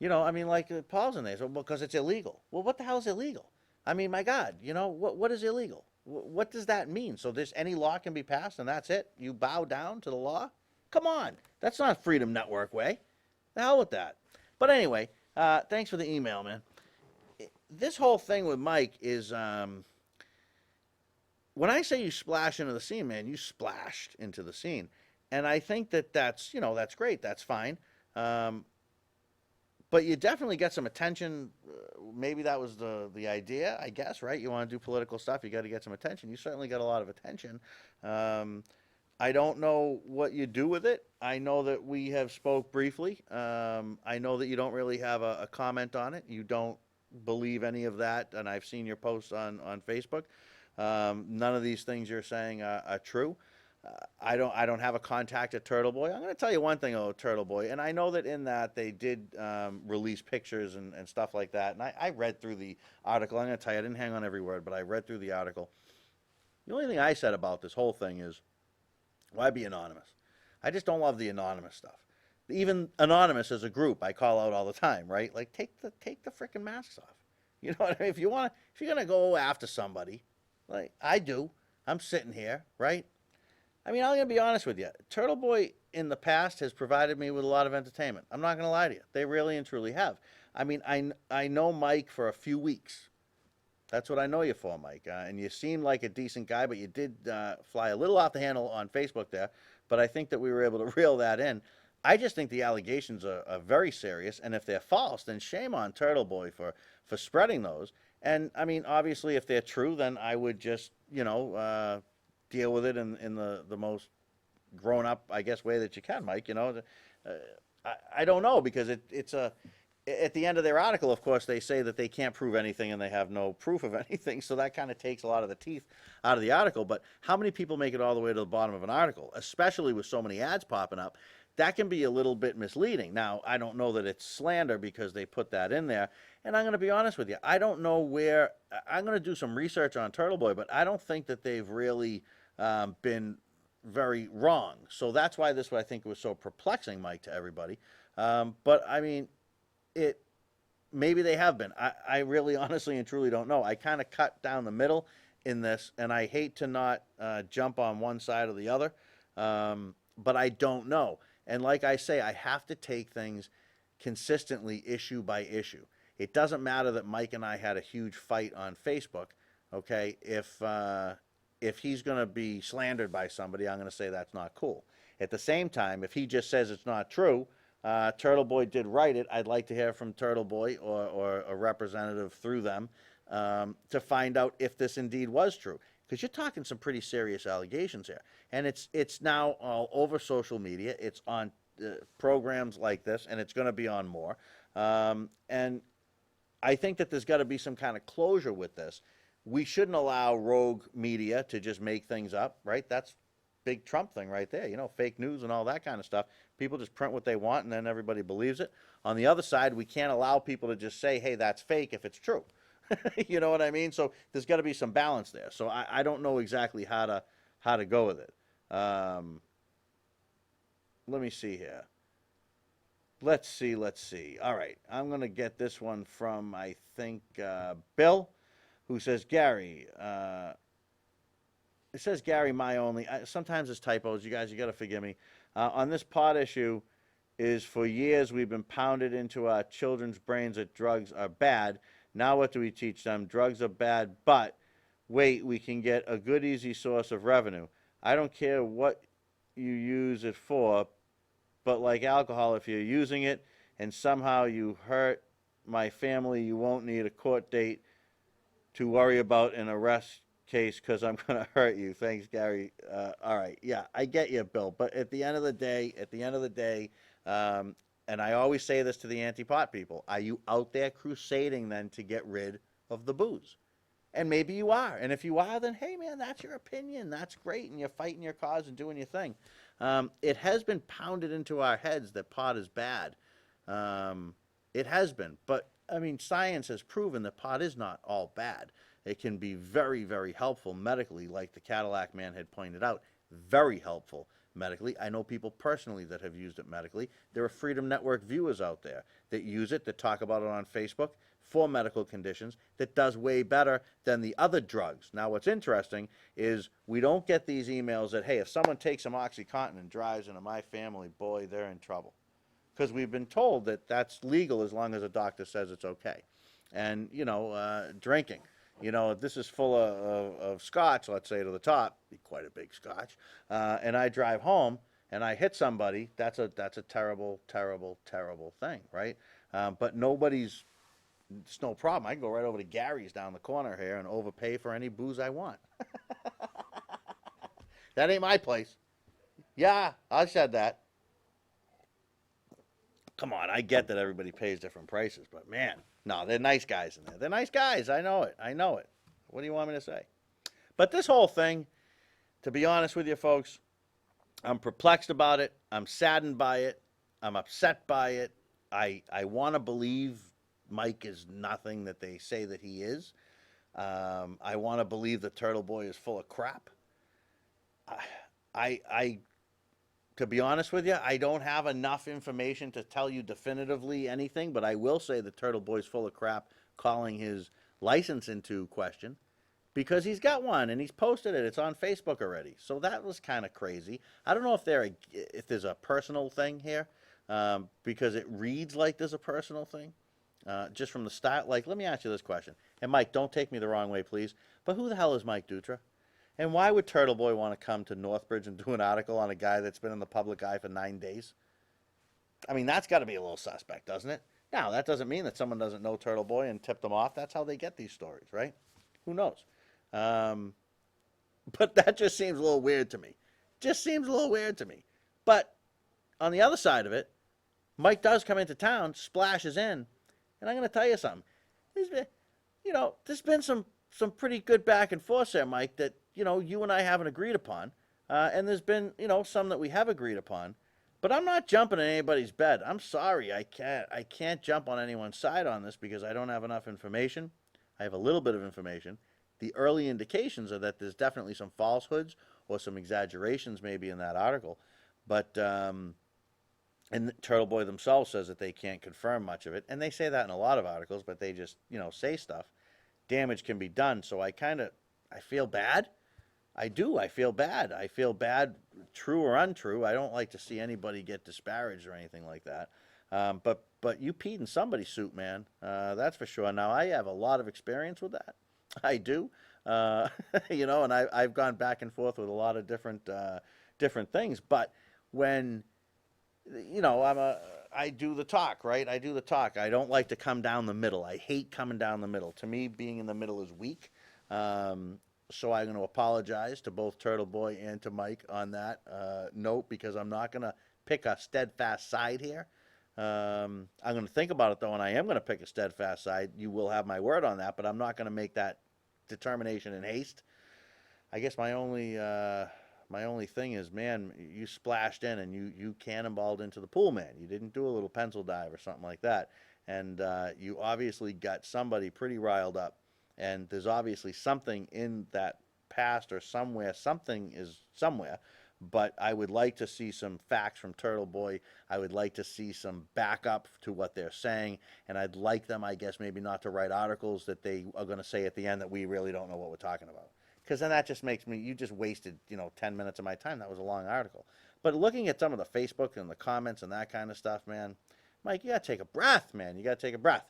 I mean, like Paul's in there, so, because it's illegal. Well, what the hell is illegal? I mean, my God, what is illegal? What does that mean? So any law can be passed and that's it? You bow down to the law? Come on. That's not Freedom Network way. The hell with that. But anyway, thanks for the email, man. This whole thing with Mike is, when I say you splash into the scene, man, you splashed into the scene. And I think that's great. That's fine. But you definitely get some attention. Maybe that was the idea, I guess, right? You want to do political stuff, you got to get some attention. You certainly got a lot of attention. I don't know what you do with it. I know that we have spoke briefly. I know that you don't really have a comment on it. You don't believe any of that, and I've seen your posts on Facebook. None of these things you're saying are true. I don't have a contact at Turtle Boy. I'm going to tell you one thing about Turtle Boy, and I know that in that they did release pictures and stuff like that, and I read through the article. I'm going to tell you, I didn't hang on every word, but I read through the article. The only thing I said about this whole thing is, why be anonymous? I just don't love the anonymous stuff. Even anonymous as a group, I call out all the time, right? Like, take the freaking masks off. You know what I mean? If you're going to go after somebody, like I do, I'm sitting here, right? I mean, I'm going to be honest with you. Turtle Boy in the past has provided me with a lot of entertainment. I'm not going to lie to you. They really and truly have. I mean, I know Mike for a few weeks. That's what I know you for, Mike. And you seem like a decent guy, but you did fly a little off the handle on Facebook there. But I think that we were able to reel that in. I just think the allegations are very serious. And if they're false, then shame on Turtle Boy for spreading those. And, I mean, obviously, if they're true, then I would just, deal with it in the most grown-up, I guess, way that you can, Mike. I don't know, because it's at the end of their article, of course, they say that they can't prove anything and they have no proof of anything, so that kind of takes a lot of the teeth out of the article. But how many people make it all the way to the bottom of an article, especially with so many ads popping up? That can be a little bit misleading. Now, I don't know that it's slander because they put that in there. And I'm going to be honest with you. I don't know where – I'm going to do some research on Turtle Boy, but I don't think that they've really been very wrong. So that's why I think it was so perplexing, Mike, to everybody. But, I mean, maybe they have been. I really honestly and truly don't know. I kind of cut down the middle in this, and I hate to not jump on one side or the other, but I don't know. And like I say, I have to take things consistently issue by issue. It doesn't matter that Mike and I had a huge fight on Facebook, okay? If he's going to be slandered by somebody, I'm going to say that's not cool. At the same time, if he just says it's not true, Turtle Boy did write it. I'd like to hear from Turtle Boy or a representative through them to find out if this indeed was true. Because you're talking some pretty serious allegations here. And it's now all over social media. It's on programs like this, and it's going to be on more. And I think that there's got to be some kind of closure with this. We shouldn't allow rogue media to just make things up, right? That's big Trump thing right there, fake news and all that kind of stuff. People just print what they want, and then everybody believes it. On the other side, we can't allow people to just say, hey, that's fake if it's true. You know what I mean? So there's got to be some balance there. So I don't know exactly how to go with it. Let me see here. Let's see. All right. I'm going to get this one from, I think, Bill, who says, Gary, it says Gary, my only. Sometimes it's typos. You guys, you got to forgive me. On this pot issue is for years we've been pounded into our children's brains that drugs are bad. Now what do we teach them? Drugs are bad, but wait, we can get a good, easy source of revenue. I don't care what you use it for, but like alcohol, if you're using it and somehow you hurt my family, you won't need a court date to worry about an arrest case because I'm going to hurt you. Thanks, Gary. All right. Yeah, I get you, Bill. But at the end of the day, um, and I always say this to the anti-pot people, are you out there crusading then to get rid of the booze? And maybe you are. And if you are, then hey, man, that's your opinion. That's great. And you're fighting your cause and doing your thing. It has been pounded into our heads that pot is bad. It has been. But, I mean, science has proven that pot is not all bad. It can be very, very helpful medically, like the Cadillac man had pointed out. Very helpful medically. I know people personally that have used it medically. There are Freedom Network viewers out there that use it, that talk about it on Facebook for medical conditions, that does way better than the other drugs. Now, what's interesting is we don't get these emails that, hey, if someone takes some OxyContin and drives into my family, boy, they're in trouble. Because we've been told that that's legal as long as a doctor says it's okay. And, drinking. This is full of scotch, let's say, to the top, be quite a big scotch, and I drive home and I hit somebody, that's a terrible, terrible, terrible thing, right? But it's no problem. I can go right over to Gary's down the corner here and overpay for any booze I want. That ain't my place. Yeah, I said that. Come on, I get that everybody pays different prices, but man, no, they're nice guys in there. They're nice guys. I know it. What do you want me to say? But this whole thing, to be honest with you folks, I'm perplexed about it. I'm saddened by it. I'm upset by it. I want to believe Mike is nothing that they say that he is. I want to believe that Turtle Boy is full of crap. To be honest with you, I don't have enough information to tell you definitively anything, but I will say that Turtle Boy's full of crap calling his license into question because he's got one and he's posted it. It's on Facebook already. So that was kind of crazy. I don't know if there's a personal thing here because it reads like there's a personal thing just from the style. Like, let me ask you this question. And Mike, don't take me the wrong way, please. But who the hell is Mike Dutra? And why would Turtle Boy want to come to Northbridge and do an article on a guy that's been in the public eye for 9 days? I mean, that's got to be a little suspect, doesn't it? Now, that doesn't mean that someone doesn't know Turtle Boy and tip them off. That's how they get these stories, right? Who knows? But that just seems a little weird to me. But on the other side of it, Mike does come into town, splashes in, and I'm going to tell you something. There's been some pretty good back and forth there, Mike, that, you and I haven't agreed upon. And there's been, some that we have agreed upon. But I'm not jumping in anybody's bed. I'm sorry. I can't jump on anyone's side on this because I don't have enough information. I have a little bit of information. The early indications are that there's definitely some falsehoods or some exaggerations maybe in that article. But, and Turtle Boy themselves says that they can't confirm much of it. And they say that in a lot of articles, but they just, say stuff. Damage can be done. So I feel bad. I do. I feel bad. True or untrue. I don't like to see anybody get disparaged or anything like that. But you peed in somebody's soup, man. That's for sure. Now, I have a lot of experience with that. I do. And I've gone back and forth with a lot of different things. But when, I do the talk, right? I do the talk. I don't like to come down the middle. I hate coming down the middle. To me, being in the middle is weak. So I'm going to apologize to both Turtle Boy and to Mike on that note because I'm not going to pick a steadfast side here. I'm going to think about it, though, and I am going to pick a steadfast side. You will have my word on that, but I'm not going to make that determination in haste. I guess my only thing is, man, you splashed in and you cannonballed into the pool, man. You didn't do a little pencil dive or something like that. And you obviously got somebody pretty riled up. And there's obviously something in that past or somewhere. Something is somewhere. But I would like to see some facts from Turtle Boy. I would like to see some backup to what they're saying. And I'd like them, I guess, maybe not to write articles that they are going to say at the end that we really don't know what we're talking about. Because then that just makes me, you just wasted, 10 minutes of my time. That was a long article. But looking at some of the Facebook and the comments and that kind of stuff, man, Mike, you got to take a breath, man. You got to take a breath.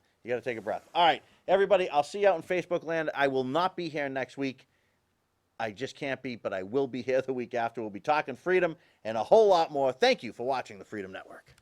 All right, everybody, I'll see you out in Facebook land. I will not be here next week. I just can't be, but I will be here the week after. We'll be talking freedom and a whole lot more. Thank you for watching the Freedom Network.